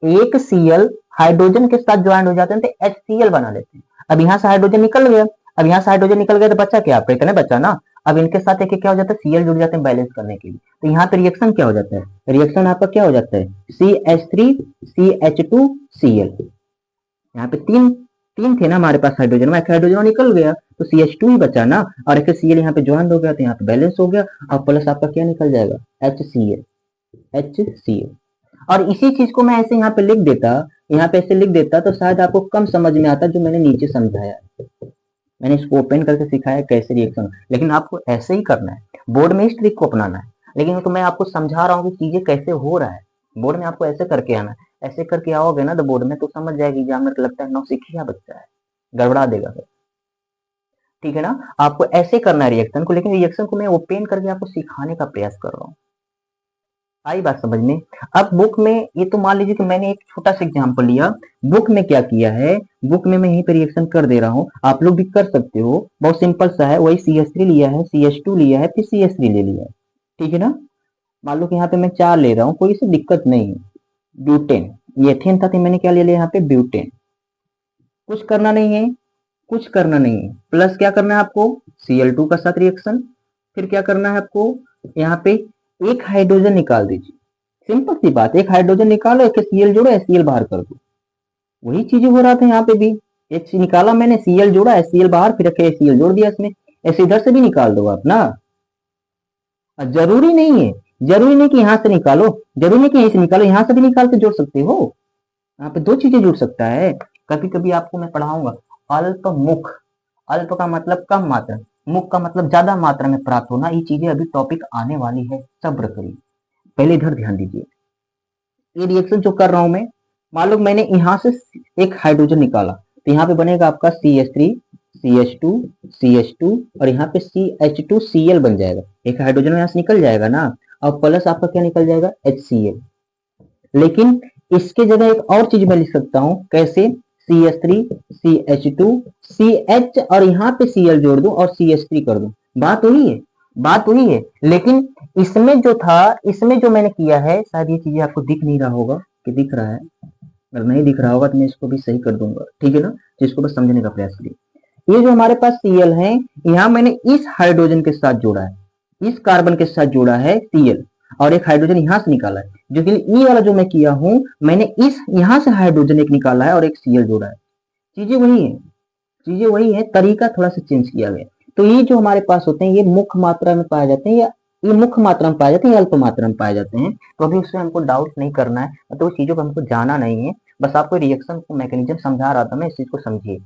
एक Cl हाइड्रोजन के साथ ज्वाइन हो जाते हैं तो HCl बना लेते हैं। अब यहाँ से हाइड्रोजन निकल गया, अब यहाँ से हाइड्रोजन निकल गया तो बचा क्या, आपका इतने बचा ना। अब इनके साथ एक क्या हो जाता है, Cl जुड़ जाते हैं बैलेंस करने के लिए। तो यहाँ पे रिएक्शन क्या हो जाता है, रिएक्शन आपका क्या हो जाता है, CH3 CH2 Cl। यहाँ पे तीन तीन थे ना हमारे पास हाइड्रोजन में, एक हाइड्रोजन निकल गया तो CH2 ही बचा ना, और एक Cl यहाँ पे ज्वाइन हो गया तो यहाँ पे बैलेंस हो गया, और प्लस आपका क्या निकल जाएगा, HCl। और इसी चीज को मैं ऐसे यहाँ पे लिख देता, यहाँ पे ऐसे लिख देता तो शायद आपको कम समझ में आता, जो मैंने नीचे समझाया। मैंने इसको ओपन करके सिखाया कैसे रिएक्शन, लेकिन आपको ऐसे ही करना है, बोर्ड में इस ट्रिक को अपनाना है। लेकिन तो मैं आपको समझा रहा हूँ कि चीजें कैसे हो रहा है, बोर्ड में आपको ऐसे करके आना है। ऐसे करके आओगे ना तो बोर्ड में तो समझ जाएगी एग्जामिनर को, लगता है नौसिखिया बच्चा है, गड़बड़ा देगा फिर, ठीक है ना। आपको ऐसे करना है रिएक्शन को, लेकिन रिएक्शन को मैं ओपन करके आपको सिखाने का प्रयास कर रहा हूँ। आई बात समझ में। अब बुक में ये तो मान लीजिए कि मैंने एक छोटा सा एग्जांपल लिया, बुक में क्या किया है, बुक में मैं यहीं पे रिएक्शन कर दे रहा हूँ, आप लोग भी कर सकते हो, बहुत सिंपल सा है। वही CH3 लिया है, CH2 लिया है, फिर CH3 ले लिया है, ठीक है ना। मान लो कि यहाँ पे मैं 4 ले रहा हूँ, कोई इसे दिक्कत नहीं है। ब्यूटेन, ये एथेन था तो मैंने क्या ले लिया यहाँ पे ब्यूटेन। कुछ करना नहीं है, कुछ करना नहीं है, प्लस क्या करना है आपको Cl2 का साथ रिएक्शन। फिर क्या करना है आपको, यहाँ पे एक हाइड्रोजन निकाल दीजिए। सिंपल सी बात, एक हाइड्रोजन निकालो, एक Cl जोड़ो, Cl बाहर कर दो। वही चीजें हो रहा था यहाँ पे भी। एक निकाला मैंने, Cl जोड़ा, Cl बाहर, फिर Cl जोड़ दिया इसमें। ऐसे इधर से भी निकाल दो आप ना, जरूरी नहीं है, जरूरी नहीं कि यहाँ से निकालो, जरूरी नहीं कि यहीं से निकालो, यहाँ से भी निकाल के जोड़ सकते हो। यहाँ पे दो चीजें जुड़ सकता है। कभी कभी आपको मैं पढ़ाऊंगा अल्प मुख, अल्प का मतलब कम मात्रा, मुख का मतलब ज्यादा मात्रा में प्राप्त होना। ये चीजें अभी टॉपिक आने वाली है, सब्र करिए। पहले इधर ध्यान दीजिए, ये रिएक्शन जो कर रहा हूं मैं, मान लो मैंने यहाँ से एक हाइड्रोजन निकाला, तो यहाँ पे बनेगा आपका CH3 CH2 CH2 और यहाँ पे CH2Cl बन जाएगा। एक हाइड्रोजन यहाँ से निकल जाएगा ना, और प्लस आपका क्या निकल जाएगा HCl। लेकिन इसके जगह एक और चीज मैं लिख सकता हूं, कैसे, CH3 CH2 CH और यहाँ पे Cl जोड़ दूं और CH3 कर दूं। बात वही है, बात वही है। लेकिन इसमें जो था, इसमें जो मैंने किया है, शायद ये चीजें आपको दिख नहीं रहा होगा कि दिख रहा है। अगर नहीं दिख रहा होगा तो मैं इसको भी सही कर दूंगा, ठीक है ना। तो इसको बस समझने का प्रयास करिए। ये जो हमारे पास Cl है, यहाँ मैंने इस हाइड्रोजन के साथ जोड़ा है, इस कार्बन के साथ जोड़ा है Cl, और एक हाइड्रोजन यहाँ से निकाला है। जो कि ई वाला जो मैं किया हूं, मैंने इस यहाँ से हाइड्रोजन एक निकाला है और एक Cl जोड़ा है। चीजें वही है, चीजें वही है, तरीका थोड़ा सा चेंज किया गया। तो ये जो हमारे पास होते हैं, ये मुख्य मात्रा में पाए जाते हैं, या ये मुख्य मात्रा में पाए जाते हैं, अल्प मात्रा में पाए जाते हैं। तो अभी उससे हमको डाउट नहीं करना है, तो उस चीजों को हमको जाना नहीं है। बस आपको रिएक्शन को मैकेनिज्म समझा रहा था मैं, इस चीज को समझिए,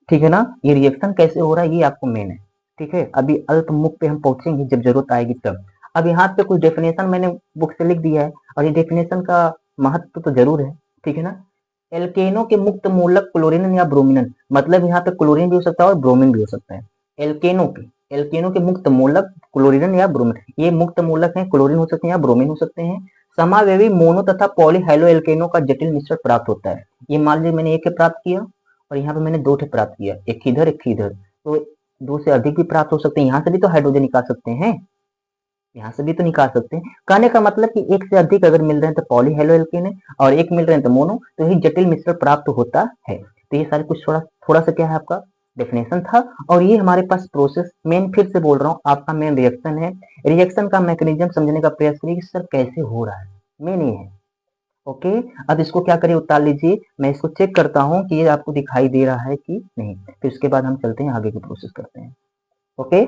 ठीक है ना। ये रिएक्शन कैसे हो रहा है ये आपको मेन है, ठीक है। अभी अल्प मुख पे हम पहुंचेंगे जब जरूरत आएगी तब। अब यहाँ पे कुछ डेफिनेशन मैंने बुक से लिख दिया है, और ये डेफिनेशन का महत्व तो जरूर है, ठीक है ना। एल्केनो के मुक्त मूलक क्लोरीन या ब्रोमीन, मतलब यहाँ पे क्लोरीन भी हो सकता है और ब्रोमीन भी हो सकता है। एल्केनो के मुक्त मूलक क्लोरीन या ब्रोमीन, ये मुक्त मूलक है, क्लोरीन हो सकते हैं या ब्रोमीन हो सकते हैं। समावेवी मोनो तथा पॉलीहाइलो एल्केनो का जटिल मिश्रण प्राप्त होता है। ये मान लीजिए मैंने एक प्राप्त किया, और यहाँ पे मैंने 2 प्राप्त किया, एक इधर एक इधर, तो 2 से अधिक भी प्राप्त हो सकते हैं। यहाँ से भी तो हाइड्रोजन निकाल सकते हैं, यहाँ से भी तो निकाल सकते हैं। कहने का मतलब कि एक से अधिक अगर मिल रहे हैं तो पॉलीहेलो एल्केन है, और एक मिल रहे हैं तो मोनो, तो ही जटिल मिश्रण प्राप्त होता है। तो ये सारे कुछ थोड़ा थोड़ा सा क्या है आपका डेफिनेशन था। और ये हमारे पास प्रोसेस, मेन फिर से बोल रहा हूँ, आपका मेन रिएक्शन है। रिएक्शन का मैकेनिज्म समझने का प्रयास करिए कि सर कैसे हो रहा है, मेन ये है। ओके, अब इसको क्या करिए, उतार लीजिए। मैं इसको चेक करता हूँ कि ये आपको दिखाई दे रहा है कि नहीं, फिर उसके बाद हम चलते हैं आगे की प्रोसेस करते हैं। ओके,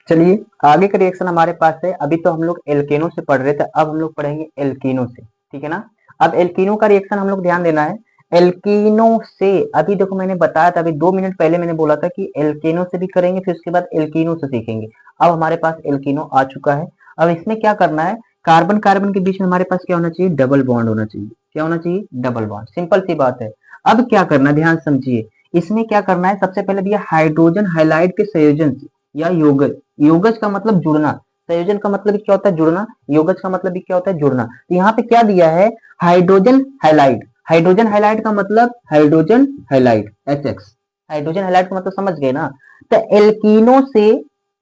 चलिए आगे का रिएक्शन हमारे पास है। अभी तो हम लोग एल्केनो से पढ़ रहे थे, अब हम लोग पढ़ेंगे एल्कीनो से, ठीक है ना। अब एल्कीनो का रिएक्शन हम लोग ध्यान देना है। एल्कीनो से, अभी देखो मैंने बताया था, अभी 2 मिनट पहले मैंने बोला था कि एल्केनो से भी करेंगे, फिर उसके बाद एल्कीनो से सीखेंगे। अब हमारे पास एल्कीनो आ चुका है। अब इसमें क्या करना है, कार्बन कार्बन के बीच में हमारे पास क्या होना चाहिए, डबल बॉन्ड होना चाहिए। क्या होना चाहिए, डबल बॉन्ड, सिंपल सी बात है। अब क्या करना है, ध्यान समझिए। इसमें क्या करना है, सबसे पहले भैया हाइड्रोजन हाइलाइड के संयोजन से या योगज, योगज का मतलब जुड़ना, संयोजन का मतलब क्या होता है जुड़ना, योगज का मतलब क्या होता है जुड़ना। तो यहाँ पे क्या दिया है, हाइड्रोजन हाइलाइड। हाइड्रोजन हाइलाइड का मतलब hydrogen halide HX, hydrogen halide का मतलब समझ गए ना। तो एल्कीनो से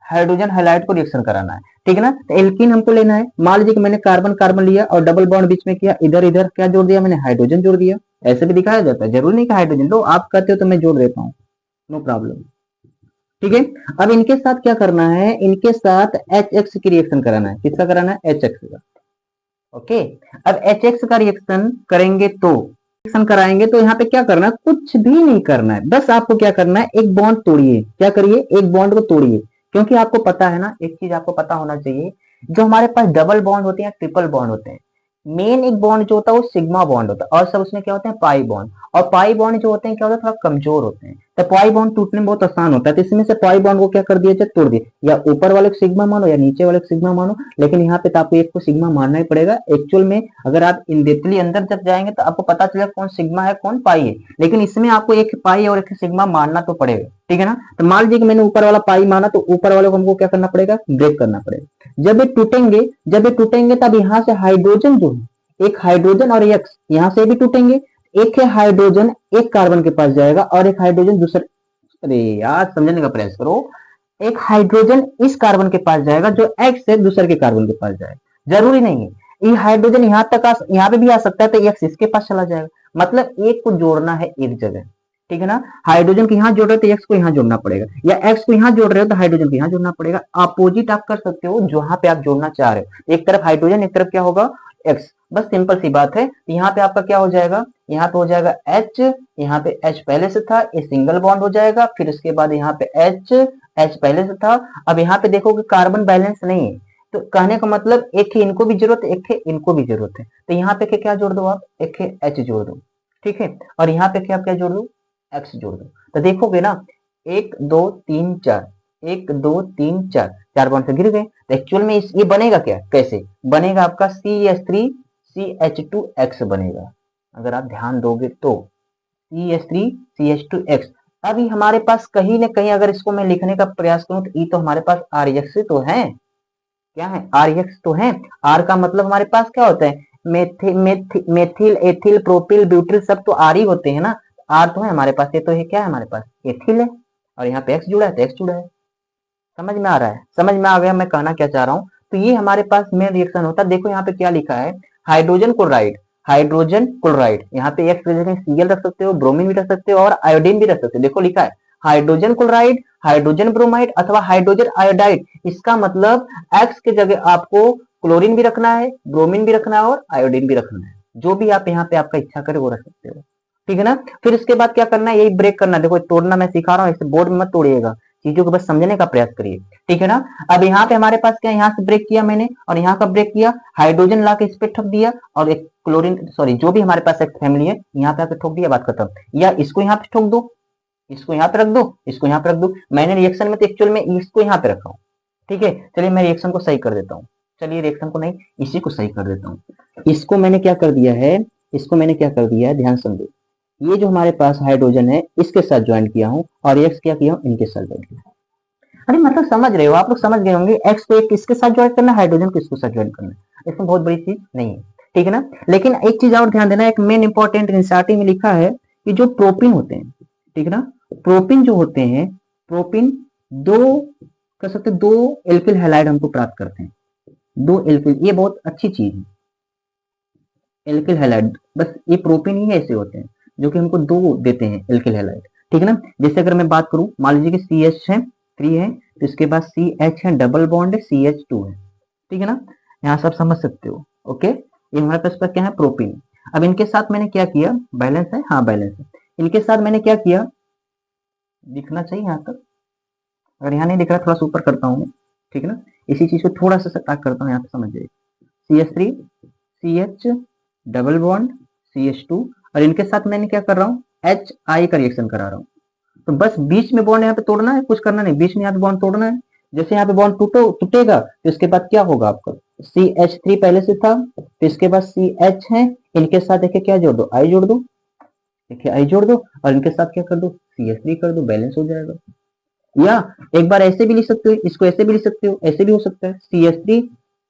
हाइड्रोजन हाइलाइड को रिएक्शन कराना है, ठीक है ना। तो एल्कीन हमको लेना है। मान लीजिए कि मैंने कार्बन कार्बन लिया और डबल बॉन्ड बीच में किया, इधर इधर क्या जोड़ दिया मैंने, हाइड्रोजन जोड़ दिया। ऐसे भी दिखाया जाता है, जरूरी नहीं कि हाइड्रोजन लो, आप कहते हो तो मैं जोड़ देता हूँ, नो प्रॉब्लम, ठीक है। अब इनके साथ क्या करना है, इनके साथ HX की रिएक्शन कराना है। किसका कराना है, HX का। ओके, अब HX का रिएक्शन करेंगे तो, रिएक्शन कराएंगे तो यहाँ पे क्या करना है, कुछ भी नहीं करना है, बस आपको क्या करना है, एक बॉन्ड तोड़िए। क्या करिए, एक बॉन्ड को तोड़िए। क्योंकि आपको पता है ना, एक चीज आपको पता होना चाहिए, जो हमारे पास डबल बॉन्ड होते हैं, ट्रिपल बॉन्ड होते हैं, मेन एक बॉन्ड जो होता है वो सिग्मा बॉन्ड होता है, और सब उसमें क्या होते हैं, पाई बॉन्ड। और पाई बॉन्ड जो होते हैं क्या होता है, थोड़ा कमजोर होते हैं। तो पाई बॉन्ड टूटने में बहुत आसान होता है, तो इसमें से पाई बॉन्ड को क्या कर दिया जाए, तोड़ दिए। या ऊपर वाले को सिग्मा मानो या नीचे वाले को सिग्मा मानो, लेकिन यहाँ पे तो आपको एक को सिग्मा मानना ही पड़ेगा। एक्चुअल में अगर आप इन डेप्थली अंदर जब जाएंगे तो आपको पता चलेगा कौन सिग्मा है कौन पाई है, लेकिन इसमें आपको एक पाई और एक सिग्मा मानना तो पड़ेगा, ठीक है ना। तो मान लीजिए कि मैंने ऊपर वाला पाई माना, तो ऊपर वाले को हमको क्या करना पड़ेगा, ब्रेक करना पड़ेगा। जब ये टूटेंगे तब यहाँ से हाइड्रोजन जो है, एक हाइड्रोजन और एक्स यहाँ से भी टूटेंगे, एक है हाइड्रोजन एक कार्बन के पास जाएगा और एक हाइड्रोजन दूसरे, अरे यार समझने का प्रयास करो, एक हाइड्रोजन इस कार्बन के पास जाएगा जो एक्स है दूसरे के कार्बन के पास जाएगा, जरूरी नहीं है ये हाइड्रोजन यहाँ तक यहाँ पे भी आ सकता है, तो एक्स इसके पास चला जाएगा, मतलब एक को जोड़ना है एक जगह, ठीक है ना। हाइड्रोजन को यहाँ जोड़ रहे हो तो एक्स को यहाँ जोड़ना पड़ेगा, या एक्स को यहाँ जोड़ रहे हो तो हाइड्रोजन को यहाँ जोड़ना पड़ेगा। अपोजिट आप कर सकते हो जहां पे आप जोड़ना चाह रहे हो, एक तरफ हाइड्रोजन एक तरफ क्या होगा एक्स, बस सिंपल सी बात है। यहाँ पे आपका क्या हो जाएगा, यहाँ पे हो जाएगा एच, यहाँ पे एच पहले से था, ये सिंगल बॉन्ड हो जाएगा, फिर उसके बाद यहाँ पे एच, एच पहले से था। अब यहाँ पे देखोगे कार्बन बैलेंस नहीं है, तो कहने का मतलब एक है इनको भी जरूरत है, एक है इनको भी जरूरत है, तो यहाँ पे क्या जोड़ दो आप, एक है एच जोड़ दो, ठीक है, और यहाँ पे क्या जोड़ दो, एक्स जोड़ दो। तो देखोगे ना 1 2 3 4, 1 2 3 4, 4 बॉन्ड से गिर गए, तो एक्चुअल में ये बनेगा क्या, कैसे बनेगा आपका CH3 CH2X बनेगा, अगर आप ध्यान दोगे तो CH3 CH2X। अभी हमारे पास कहीं ना कहीं अगर इसको मैं लिखने का प्रयास करूं तो ये तो हमारे पास RX तो है, क्या है RX तो है, R का मतलब हमारे पास क्या होता है, मेथिल एथिल प्रोपिल ब्यूटिल सब तो आर ही होते हैं ना, आर तो है हमारे पास, ये तो है क्या है हमारे पास एथिल है, और यहाँ पे एक्स जुड़ा है तो एक्स जुड़ा है, समझ में आ रहा है, समझ में आ गया मैं कहना क्या चाह रहा हूँ। तो ये हमारे पास मेन रिएक्शन होता है। देखो यहाँ पे क्या लिखा है, हाइड्रोजन क्लोराइड, हाइड्रोजन क्लोराइड, यहाँ पे एक्स की जगह Cl रख सकते हो, ब्रोमीन भी रख सकते हो और आयोडीन भी रख सकते हो। देखो लिखा है हाइड्रोजन क्लोराइड, हाइड्रोजन ब्रोमाइड अथवा हाइड्रोजन आयोडाइड, इसका मतलब एक्स की जगह आपको क्लोरीन भी रखना है, ब्रोमीन भी रखना है और आयोडीन भी रखना है, जो भी आप यहाँ पे आपका इच्छा करे वो रख सकते हो, ठीक है ना। फिर इसके बाद क्या करना है, यही ब्रेक करना है। देखो तोड़ना मैं सिखा रहा हूँ, इसे बोर्ड में मत तोड़िएगा, चीजों को बस समझने का प्रयास करिए, ठीक है ना। अब यहाँ पे हमारे पास क्या, यहाँ से ब्रेक किया मैंने और यहाँ का ब्रेक किया, हाइड्रोजन ला के इस पे ठोक दिया और एक क्लोरीन सॉरी जो भी हमारे पास एक फैमिली है यहाँ पे आके ठोक दिया, बात खत्म। या इसको यहाँ पे ठोक दो, इसको यहाँ पे रख दो, इसको यहाँ पे रख दो, मैंने रिएक्शन में तो एक्चुअल में इसको यहाँ पे रखा हूँ, ठीक है। चलिए मैं रिएक्शन को सही कर देता हूँ, चलिए रिएक्शन को नहीं इसी को सही कर देता हूँ। इसको मैंने क्या कर दिया है, इसको मैंने क्या कर दिया है, ध्यान समझो, ये जो हमारे पास हाइड्रोजन है इसके साथ ज्वाइन किया हूँ और एक्स क्या किया हूँ, इनके साथ ज्वाइन किया। अरे मतलब समझ रहे हो आप लोग, समझ गए होंगे एक्स को एक किसके साथ ज्वाइन करना है, हाइड्रोजन को इसके साथ ज्वाइन करना है, इसमें बहुत बड़ी चीज नहीं है, ठीक है ना। लेकिन एक चीज और ध्यान देना, एक मेन इंपॉर्टेंट एनसीईआरटी में लिखा है कि जो प्रोपीन होते हैं, ठीक है ना, प्रोपीन जो होते हैं, प्रोपीन दो कर सकते, दो एल्किल हैलाइड हमको प्राप्त करते हैं, दो एल्किल, ये बहुत अच्छी चीज है एल्किल हैलाइड, बस ये प्रोपीन ही ऐसे होते हैं जो कि हमको दो देते हैं एल्किल हैलाइड, ठीक है ना। जैसे अगर मैं बात करूं, मान लीजिए कि CH है 3 है, तो इसके बाद CH है, डबल बॉन्ड है, CH2 है, ठीक है ना, यहाँ सब समझ सकते हो, ओके। ये हमारे पास पर क्या है, प्रोपीन। अब इनके साथ मैंने क्या किया, बैलेंस है, हाँ बैलेंस है, इनके साथ मैंने क्या किया, दिखना चाहिए यहाँ तक, अगर यहाँ नहीं दिख रहा थोड़ा सा ऊपर करता हूँ मैं, ठीक है ना, इसी चीज को थोड़ा सा सटाक करता हूँ, यहाँ पे समझ जाइए, CH3 CH double bond CH2, और इनके साथ मैंने क्या कर रहा हूँ, HI का रिएक्शन करा रहा हूँ। तो बस बीच में बॉन्ड यहाँ पे तोड़ना है, कुछ करना नहीं, बीच में यहाँ पे बॉन्ड तोड़ना है। जैसे यहाँ पे बॉन्ड टूटेगा तो इसके बाद क्या होगा आपका, CH3 पहले से था, तो इसके बाद CH है, इनके साथ देखिए क्या जोड़ दो, I जोड़ दो, देखिए I जोड़ दो, और इनके साथ क्या कर दो, CH3 कर दो, बैलेंस हो जाएगा। या एक बार ऐसे भी लिख सकते हो, इसको ऐसे भी लिख सकते हो, ऐसे भी हो सकता है, CH3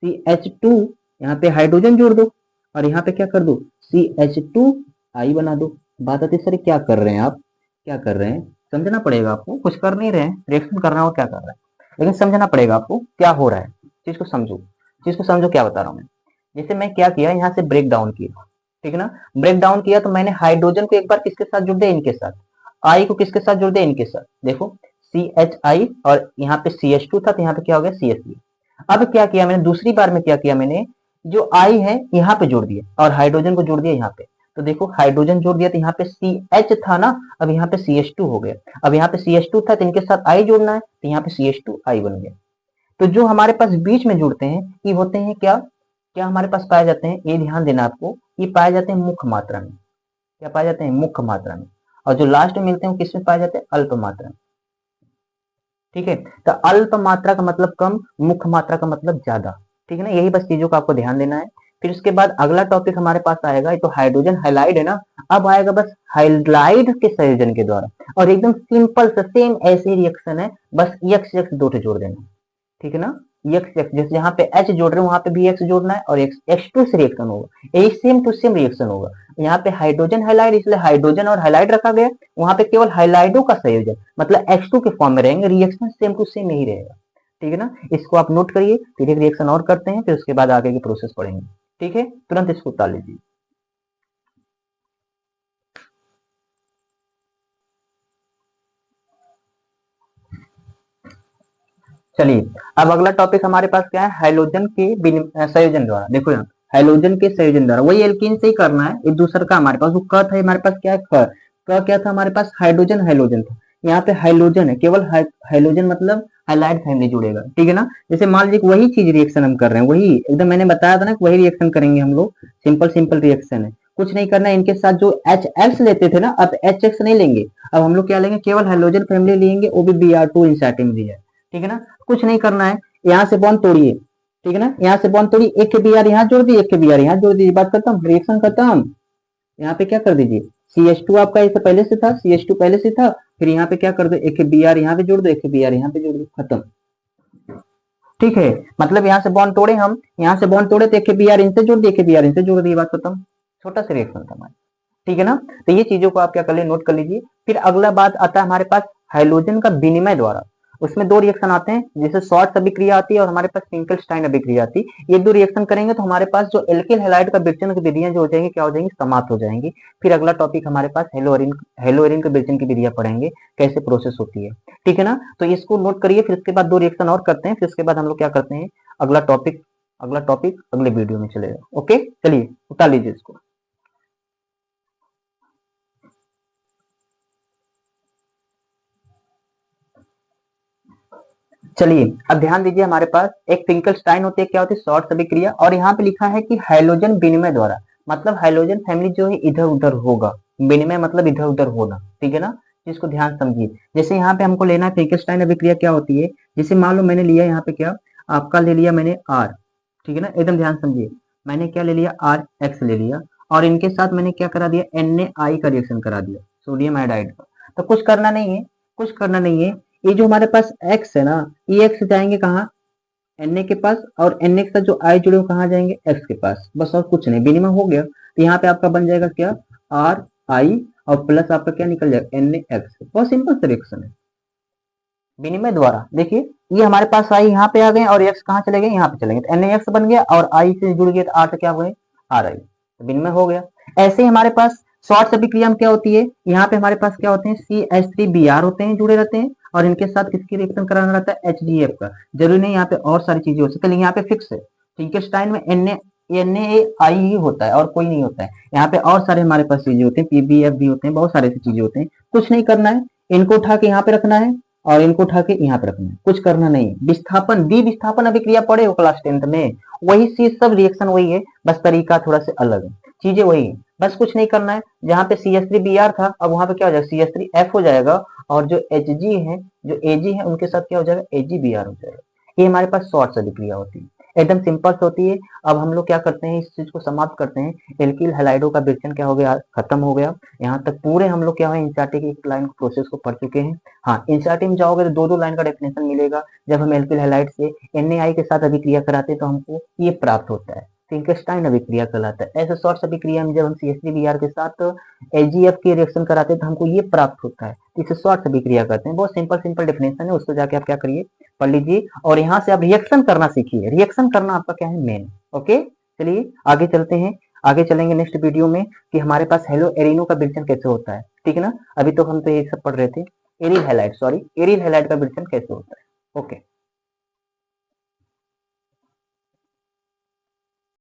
CH2, यहाँ पे हाइड्रोजन जोड़ दो और यहाँ पे क्या कर दो, CH2I बना दो। बात आती है सर क्या कर रहे हैं आप, क्या कर रहे हैं, समझना पड़ेगा आपको, कुछ कर नहीं रहे हैं, रिएक्शन कर रहा हो क्या कर रहा है, लेकिन समझना पड़ेगा आपको क्या हो रहा है, चीज को समझो, चीज को समझो क्या बता रहा हूँ मैं। जैसे मैं क्या किया, यहाँ से ब्रेक डाउन किया, ठीक है ना, ब्रेक डाउन किया तो मैंने हाइड्रोजन को एक बार किसके साथ जोड़ दिया, इनके साथ, आई को किसके साथ जोड़ दिया, इनके साथ, देखो CHI और यहाँ पे CH2 था तो यहाँ पे क्या हो गया CH3। अब क्या किया मैंने, दूसरी बार में क्या किया मैंने, जो I है यहाँ पे जोड़ दिया और हाइड्रोजन को जोड़ दिया यहाँ पे, तो देखो हाइड्रोजन जोड़ दिया तो यहाँ पे CH था ना, अब यहाँ पे CH2 हो गया, अब यहाँ पे CH2 था तो इनके साथ I जोड़ना है तो यहाँ पे CH2I बन गया। तो जो हमारे पास बीच में जुड़ते हैं ये होते हैं क्या, क्या हमारे पास पाए जाते हैं, ये ध्यान देना आपको, ये पाए जाते हैं मुख्य मात्रा में, क्या पाए जाते हैं, मुख्य मात्रा में, और जो लास्ट में मिलते हैं किस में पाए जाते हैं, अल्प मात्रा में, ठीक है। तो अल्प मात्रा का मतलब कम, मुख्य मात्रा का मतलब ज्यादा, ठीक है ना, यही बस चीजों का आपको ध्यान देना है। फिर उसके बाद अगला टॉपिक हमारे पास आएगा, ये तो हाइड्रोजन हाइलाइड है ना, अब आएगा बस हाइलाइड के संयोजन के द्वारा, और एकदम सिंपल सा सेम ऐसे ही रिएक्शन है, बस एक्स एक्स दो जोड़ देना, ठीक है ना, एक्स एक्स, जैसे यहाँ पे H जोड़ रहे हैं वहां पे भी एक्स जोड़ना है और X2 से रिएक्शन होगा, यही सेम टू सेम रिएक्शन होगा। यहाँ पे हाइड्रोजन हाइलाइड, इसलिए हाइड्रोजन और हाइलाइड रखा गया, वहां पे केवल हाइलाइडों का संयोजन मतलब X2 के फॉर्म में रहेंगे, रिएक्शन सेम टू सेम यही रहेगा। ठीक है ना, इसको आप नोट करिए, फिर एक रिएक्शन और करते हैं, फिर उसके बाद आगे की प्रोसेस पढ़ेंगे। ठीक है, तुरंत इसको उतार लीजिए। चलिए, अब अगला टॉपिक हमारे पास क्या है, हाइड्रोजन के संयोजन द्वारा। देखो यहाँ हाइड्रोजन के संयोजन द्वारा, वही एल्कीन से ही करना है, एक दूसरा का हमारे पास वो क था, हमारे पास क्या है क क्या था हमारे पास, हाइड्रोजन हाइड्रोजन था, यहाँ पे हाइड्रोजन है, केवल हाइड्रोजन मतलब हाइलाइट फैमिली जुड़ेगा। ठीक है ना, जैसे मान लीजिए वही चीज रिएक्शन हम कर रहे हैं, वही एकदम मैंने बताया था ना वही रिएक्शन करेंगे हम लोग, सिंपल सिंपल रिएक्शन है, कुछ नहीं करना है। इनके साथ जो HX लेते थे ना, अब HX नहीं लेंगे, अब हम लोग क्या लेंगे, केवल हाइड्रोजन फैमिली लेंगे, वो भी Br2 इंसर्टिंग भी है। ठीक है ना, कुछ नहीं करना है, यहाँ से बॉन्ड तोड़िए। ठीक है ना, यहाँ से बॉन्ड तोड़िए, एक के Br यहाँ जोड़ दिए, एक के Br यहाँ जोड़ दीजिए, बात खत्म, रिएक्शन खत्म। यहाँ पे क्या कर दीजिए, CH2 आपका इससे पहले से था, CH2 पहले से था, फिर यहाँ पे क्या कर दो, एक के Br यहाँ पे जोड़ दो, एक के Br यहाँ पे जोड़ दो, खत्म। ठीक है, मतलब यहाँ से बॉन्ड तोड़े हम, यहाँ से बॉन्ड तोड़े तो एक के Br इनसे जोड़ दिए, एक के Br इनसे जोड़ दिए, बात खत्म, छोटा सा रिएक्शन था हमारा। ठीक है ना, तो ये चीजों को आप क्या कर लिए, नोट कर लीजिए। फिर अगला बात आता है हमारे पास हाइड्रोजन का विनिमय द्वारा, उसमें दो रिएक्शन आते हैं, जैसे शॉर्ट अभिक्रिया आती है और हमारे पास फिंकलस्टाइन अभिक्रिया आती है। ये दो रिएक्शन करेंगे तो हमारे पास जो एल्किल हैलाइड का विरचन की विधियां जो हो जाएंगी, क्या हो जाएंगी, समाप्त हो जाएंगी। फिर अगला टॉपिक हमारे पास हेलोअरिन के विरचन की विधियां पढ़ेंगे, कैसे प्रोसेस होती है। ठीक है ना, तो इसको नोट करिए, फिर उसके बाद दो रिएक्शन और करते हैं, फिर उसके बाद हम लोग क्या करते हैं, अगला टॉपिक अगले वीडियो में चलेगा। ओके, चलिए उतार लीजिए इसको। चलिए, अब ध्यान दीजिए, हमारे पास एक फिंकलस्टाइन होती है, क्या होती है, शॉर्ट अभिक्रिया, और यहाँ पे लिखा है कि हाइड्रोजन विनिमय द्वारा, मतलब हाइड्रोजन फैमिली जो है इधर उधर होगा, विनिमय मतलब इधर उधर होना। ठीक है ना, इसको ध्यान समझिए। जैसे यहाँ पे हमको लेना है फिंकलस्टाइन अभिक्रिया क्या होती है, जैसे मान लो मैंने लिया यहाँ पे क्या, आपका ले लिया मैंने R। ठीक है ना, एकदम ध्यान समझिए, मैंने क्या ले लिया, RX ले लिया, और इनके साथ मैंने क्या करा दिया, NaI का रिएक्शन करा दिया, सोडियम आयोडाइड का। तो कुछ करना नहीं है, कुछ करना नहीं है, ये जो हमारे पास x है ना, ये x जाएंगे कहाँ, Na के पास, और Na के साथ जो I जुड़े वो कहाँ जाएंगे, x के पास, बस और कुछ नहीं, विनिमय हो गया। तो यहाँ पे आपका बन जाएगा क्या, RI और प्लस आपका क्या निकल जाएगा, NaX। बहुत सिंपल सा रिएक्शन है विनिमय द्वारा। देखिए, ये हमारे पास I यहाँ पे आ गए और x कहाँ चले गए, यहाँ पे चले गए, तो NaX बन गया और I से जुड़ गया, तो R से क्या हो गए, RI, तो विनिमय हो गया। ऐसे ही हमारे पास शॉर्ट अभिक्रिया में क्या होती है, यहाँ पे हमारे पास क्या होते हैं, CH3Br होते हैं, जुड़े रहते हैं, और इनके साथ किसकी रिएक्शन कराना रहता है, HGF का। जरूरी नहीं यहाँ पे और सारी चीजें हो सकती है, यहाँ पे फिक्स है, फिंकलस्टाइन में NaI ही होता है और कोई नहीं होता है। यहाँ पे और सारे हमारे पास चीजें होते हैं, PBF भी होते हैं, बहुत सारे चीजें होते हैं। कुछ नहीं करना है, इनको उठा के यहाँ पे रखना है और इनको उठा के यहाँ पे रखना है, कुछ करना नहीं। विस्थापन, विस्थापन अभिक्रिया पढ़े हो क्लास 10th में, वही चीज, सब रिएक्शन वही है, बस तरीका थोड़ा सा अलग है, चीजें वही है, बस कुछ नहीं करना है। जहाँ पे CH3Br था, अब वहां पे क्या हो जाएगा, CH3F हो जाएगा, और जो Hg है, जो Ag है, उनके साथ क्या हो जाएगा, AgBr हो जाएगा। ये हमारे पास शॉर्ट अभिक्रिया होती है, एकदम सिंपल से होती है। अब हम लोग क्या करते हैं, इस चीज को समाप्त करते हैं, एल्किल हैलाइडों का विरचन क्या हो गया, खत्म हो गया। यहाँ तक पूरे हम लोग क्या है, एनसीईआरटी की एक लाइन प्रोसेस को पढ़ चुके हैं। हाँ, एनसीईआरटी में जाओगे तो दो दो लाइन का डेफिनेशन मिलेगा। जब हम एल्किल हैलाइड से NaI के साथ अभिक्रिया कराते हैं तो हमको ये प्राप्त होता है, फिंकलस्टाइन अभिक्रिया कहलाता है। ऐसे शॉर्ट अभिक्रिया में जब हम CH3Br के साथ AgF की रिएक्शन कराते हैं तो हमको ये प्राप्त होता है, इसे शॉर्ट अभिक्रिया कहते हैं। बहुत सिंपल सिंपल डेफिनेशन है, उसको जाके आप क्या करिए, पढ़ लीजिए, और यहाँ से आप रिएक्शन करना सीखिए, रिएक्शन करना आपका क्या है, मेन। ओके, चलिए आगे चलते हैं, आगे चलेंगे नेक्स्ट वीडियो में कि हमारे पास हेलो एरिनो का विरचन कैसे होता है। ठीक है ना, अभी तो हम तो ये सब पढ़ रहे थे, एरिल हैलाइड का विरचन कैसे होता है। ओके।